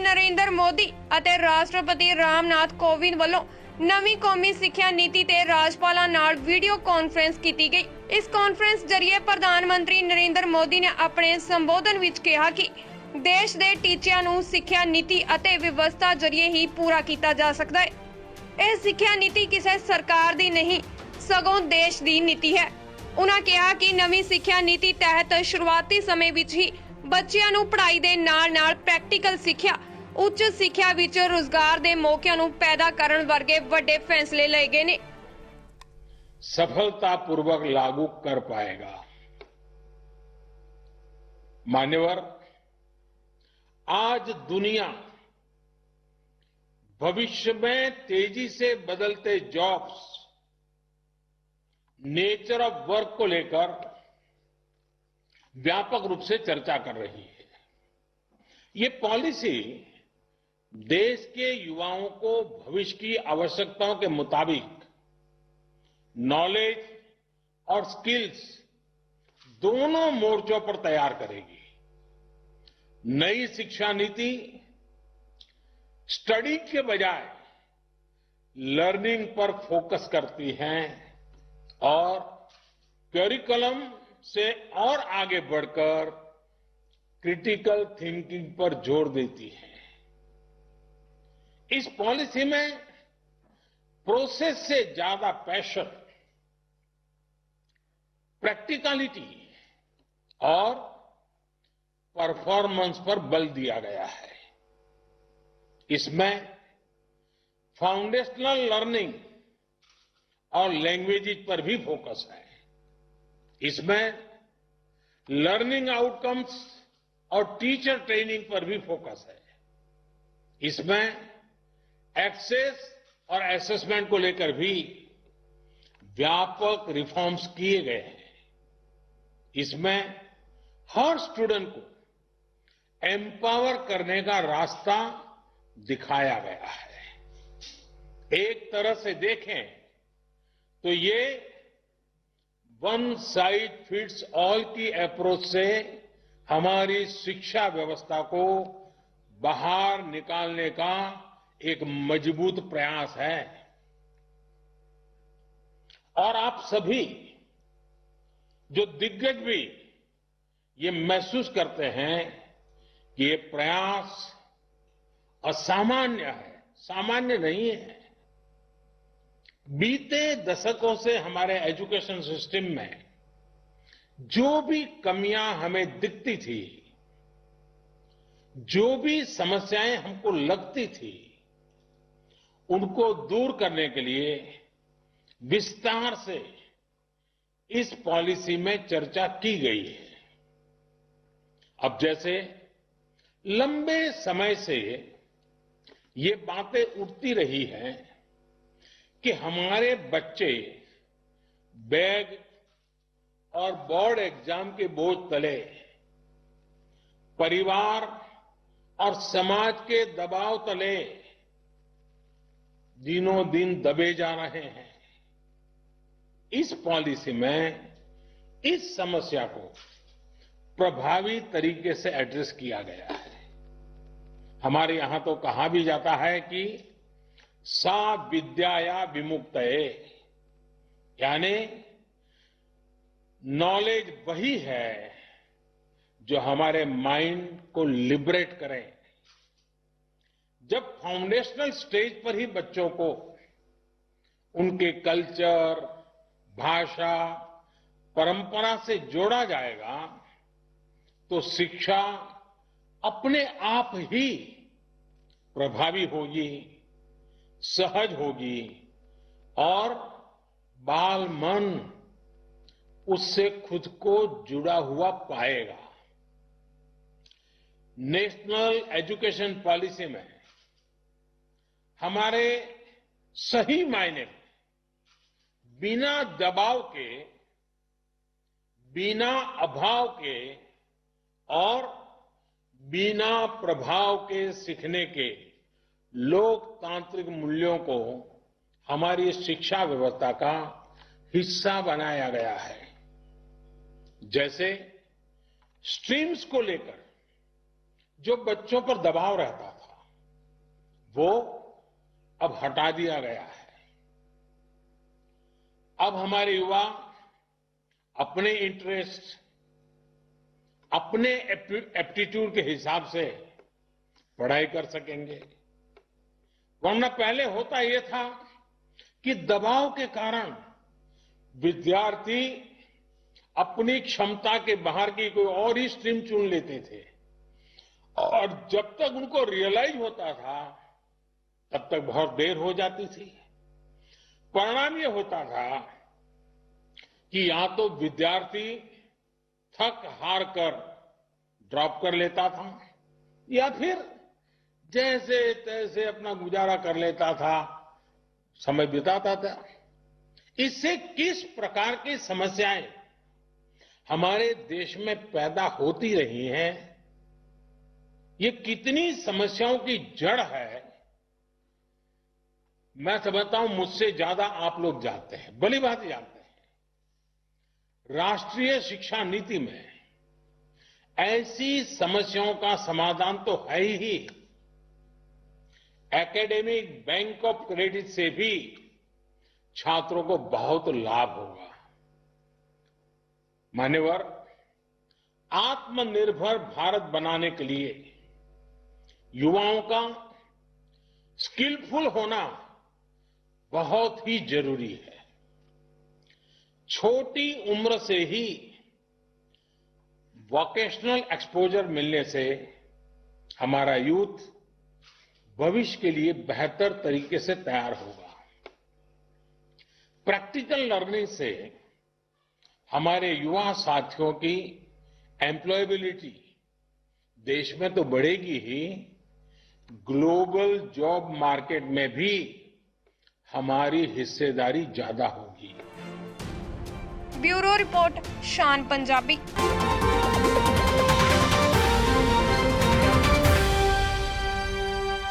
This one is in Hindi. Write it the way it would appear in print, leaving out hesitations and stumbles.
ਨਰਿੰਦਰ ਮੋਦੀ ਅਤੇ ਰਾਸ਼ਟਰਪਤੀ ਰਾਮਨਾਥ ਕੋਵਿੰਦ ਵੱਲੋਂ ਨਵੀਂ ਕੌਮੀ ਸਿੱਖਿਆ ਨੀਤੀ ਤੇ ਰਾਜਪਾਲਾਂ ਨਾਲ ਵੀਡੀਓ ਕਾਨਫਰੰਸ ਕੀਤੀ ਗਈ। ਇਸ ਕਾਨਫਰੰਸ ਜ਼ਰੀਏ ਪ੍ਰਧਾਨ ਮੰਤਰੀ ਨਰਿੰਦਰ ਮੋਦੀ ਨੇ ਆਪਣੇ ਸੰਬੋਧਨ ਵਿੱਚ ਕਿਹਾ ਕਿ ਦੇਸ਼ ਦੇ ਟੀਚਿਆਂ ਨੂੰ ਸਿੱਖਿਆ ਨੀਤੀ ਅਤੇ ਵਿਵਸਥਾ ਜ਼ਰੀਏ ਹੀ ਪੂਰਾ ਕੀਤਾ ਜਾ ਸਕਦਾ ਹੈ। ਇਹ ਸਿੱਖਿਆ ਨੀਤੀ ਕਿਸੇ ਸਰਕਾਰ ਦੀ ਨਹੀਂ ਸਗੋਂ ਦੇਸ਼ ਦੀ ਨੀਤੀ ਹੈ। ਉਨ੍ਹਾਂ ਕਿਹਾ ਕਿ ਨਵੀਂ ਸਿੱਖਿਆ ਨੀਤੀ ਤਹਿਤ ਸ਼ੁਰੂਆਤੀ ਸਮੇਂ ਵਿੱਚ ਹੀ ਬੱਚਿਆਂ ਨੂੰ ਪੜ੍ਹਾਈ ਦੇ ਨਾਲ-ਨਾਲ ਪ੍ਰੈਕਟੀਕਲ ਸਿੱਖਿਆ, ਉੱਚ ਸਿੱਖਿਆ ਵਿੱਚ ਰੁਜ਼ਗਾਰ ਦੇ ਮੌਕਿਆਂ ਨੂੰ ਪੈਦਾ ਕਰਨ ਵਰਗੇ ਵੱਡੇ ਫੈਸਲੇ ਲਏ ਗਏ ਨੇ। सफलतापूर्वक लागू कर पाएगा। मान्यवर, आज दुनिया भविष्य में तेजी से बदलते जॉब्स, नेचर ऑफ वर्क को लेकर व्यापक रूप से चर्चा कर रही है। ये पॉलिसी देश के युवाओं को भविष्य की आवश्यकताओं के मुताबिक नॉलेज और स्किल्स दोनों मोर्चों पर तैयार करेगी। नई शिक्षा नीति स्टडी के बजाय लर्निंग पर फोकस करती है और करिकुलम से और आगे बढ़कर क्रिटिकल थिंकिंग पर जोर देती है। इस पॉलिसी में प्रोसेस से ज्यादा पैशन, प्रैक्टिकलिटी और परफॉर्मेंस पर बल दिया गया है। इसमें फाउंडेशनल लर्निंग और लैंग्वेजेस पर भी फोकस है। इसमें लर्निंग आउटकम्स और टीचर ट्रेनिंग पर भी फोकस है। इसमें एक्सेस और असेसमेंट को लेकर भी व्यापक रिफॉर्म्स किए गए हैं। इसमें हर स्टूडेंट को एम्पावर करने का रास्ता दिखाया गया है। एक तरह से देखें तो ये वन साइज फिट्स ऑल की अप्रोच से हमारी शिक्षा व्यवस्था को बाहर निकालने का एक मजबूत प्रयास है। और आप सभी जो दिग्गज भी ये महसूस करते हैं कि ये प्रयास असामान्य है, सामान्य नहीं है। बीते दशकों से हमारे एजुकेशन सिस्टम में जो भी कमियां हमें दिखती थी, जो भी समस्याएं हमको लगती थी, उनको दूर करने के लिए विस्तार से इस पॉलिसी में चर्चा की गई है। अब जैसे लंबे समय से ये बातें उठती रही हैं कि हमारे बच्चे बैग और बोर्ड एग्जाम के बोझ तले, परिवार और समाज के दबाव तले दिनों दिन दबे जा रहे हैं। इस पॉलिसी में इस समस्या को प्रभावी तरीके से एड्रेस किया गया है। हमारे यहां तो कहा भी जाता है कि सा विद्याया विमुक्तये, यानी नॉलेज वही है जो हमारे माइंड को लिबरेट करे। जब फाउंडेशनल स्टेज पर ही बच्चों को उनके कल्चर, भाषा, परंपरा से जोड़ा जाएगा तो शिक्षा अपने आप ही प्रभावी होगी, सहज होगी और बाल मन उससे खुद को जुड़ा हुआ पाएगा। नेशनल एजुकेशन पॉलिसी में हमारे सही मायने में बिना दबाव के, बिना अभाव के और बिना प्रभाव के सीखने के लोकतांत्रिक मूल्यों को हमारी शिक्षा व्यवस्था का हिस्सा बनाया गया है। जैसे स्ट्रीम्स को लेकर जो बच्चों पर दबाव रहता था, वो अब हटा दिया गया है। अब हमारे युवा अपने इंटरेस्ट, अपने एप्टीट्यूड के हिसाब से पढ़ाई कर सकेंगे। वरना पहले होता यह था कि दबाव के कारण विद्यार्थी अपनी क्षमता के बाहर की कोई और ही स्ट्रीम चुन लेते थे और जब तक उनको रियलाइज होता था तब तक बहुत देर हो जाती थी। परिणाम यह होता था कि या तो विद्यार्थी थक हार कर ड्रॉप कर लेता था या फिर जैसे तैसे अपना गुजारा कर लेता था, समय बिताता था। इससे किस प्रकार की समस्याएं हमारे देश में पैदा होती रही हैं, ये कितनी समस्याओं की जड़ है, मैं समझता हूं मुझसे ज्यादा आप लोग जानते हैं, भली भांति जानते हैं। राष्ट्रीय शिक्षा नीति में ऐसी समस्याओं का समाधान तो है ही। एकेडमिक बैंक ऑफ क्रेडिट से भी छात्रों को बहुत लाभ होगा। मान्यवर, आत्मनिर्भर भारत बनाने के लिए युवाओं का स्किलफुल होना बहुत ही जरूरी है। छोटी उम्र से ही वोकेशनल एक्सपोजर मिलने से हमारा यूथ भविष्य के लिए बेहतर तरीके से तैयार होगा। प्रैक्टिकल लर्निंग से हमारे युवा साथियों की एम्प्लॉयबिलिटी देश में तो बढ़ेगी ही, ग्लोबल जॉब मार्केट में भी हमारी हिस्सेदारी ज्यादा होगी। ब्यूरो रिपोर्ट, शान पंजाबी।